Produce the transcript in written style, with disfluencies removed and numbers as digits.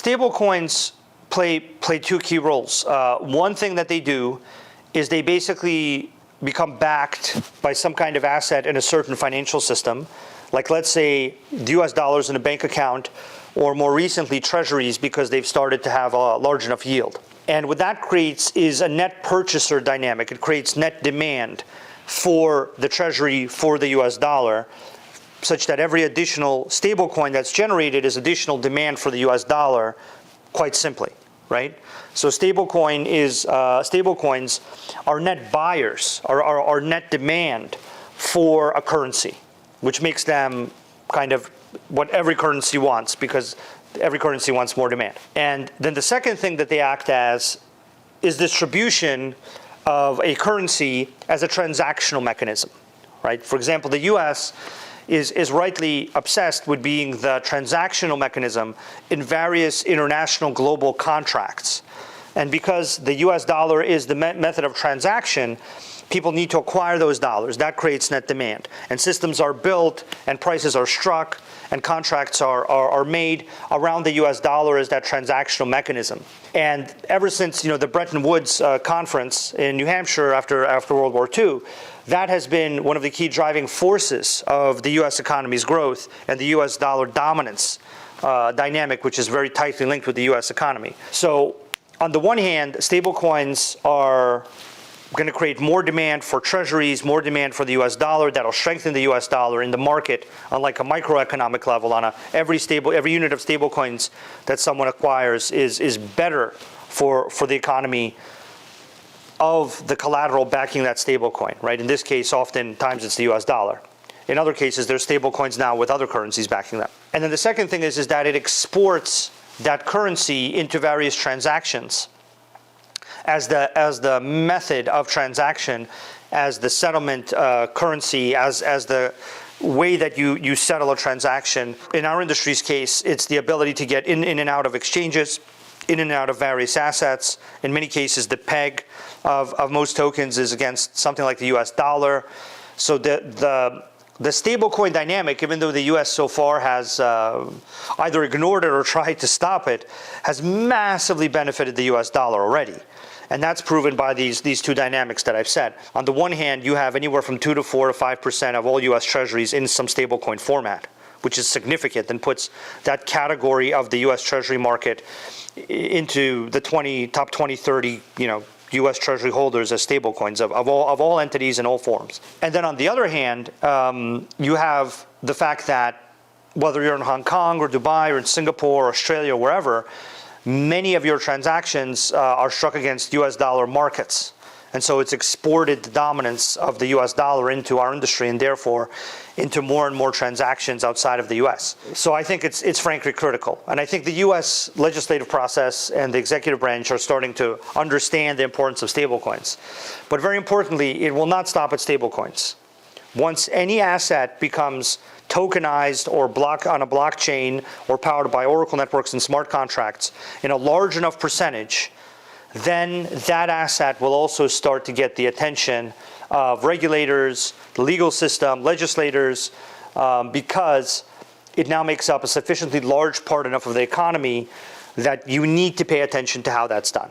stablecoins play two key roles. One thing that they do is they basically become backed by some kind of asset in a certain financial system, like let's say the US dollars in a bank account, or more recently treasuries because they've started to have a large enough yield. And what that creates is a net purchaser dynamic. It creates net demand for the treasury, for the US dollar, such that every additional stablecoin that's generated is additional demand for the US dollar, quite simply, right? So stablecoins are net buyers, are net demand for a currency, which makes them kind of what every currency wants, because every currency wants more demand. And then the second thing that they act as is distribution of a currency as a transactional mechanism, right? For example, the US is rightly obsessed with being the transactional mechanism in various international global contracts. And because the US dollar is the method of transaction, people need to acquire those dollars. That creates net demand. And systems are built and prices are struck and contracts are made around the US dollar as that transactional mechanism. And ever since the Bretton Woods conference in New Hampshire after World War II, that has been one of the key driving forces of the US economy's growth and the US dollar dominance dynamic, which is very tightly linked with the US economy. So on the one hand, stablecoins are going to create more demand for treasuries, more demand for the US dollar. That'll strengthen the US dollar in the market on like a microeconomic level. Every unit of stablecoins that someone acquires is better for the economy of the collateral backing that stablecoin, right? In this case, oftentimes it's the US dollar. In other cases, there's stablecoins now with other currencies backing them. And then the second thing is that it exports that currency into various transactions as the method of transaction, as the settlement currency, as the way that you settle a transaction. In our industry's case, it's the ability to get in and out of exchanges, in and out of various assets. In many cases, the peg of most tokens is against something like the US dollar. So the stablecoin dynamic, even though the US so far has either ignored it or tried to stop it, has massively benefited the US dollar already. And that's proven by these two dynamics that I've said. On the one hand, you have anywhere from 2 to 4 to 5% of all US treasuries in some stablecoin format, which is significant and puts that category of the US Treasury market into the top 20, 30, US Treasury holders as stablecoins of all entities in all forms. And then on the other hand, you have the fact that whether you're in Hong Kong or Dubai or in Singapore or Australia or wherever, many of your transactions are struck against US dollar markets. And so it's exported the dominance of the US dollar into our industry and therefore into more and more transactions outside of the US. So I think it's frankly critical. And I think the US legislative process and the executive branch are starting to understand the importance of stablecoins. But very importantly, it will not stop at stablecoins. Once any asset becomes tokenized or on a blockchain or powered by Oracle networks and smart contracts in a large enough percentage, then that asset will also start to get the attention of regulators, the legal system, legislators, because it now makes up a sufficiently large part enough of the economy that you need to pay attention to how that's done.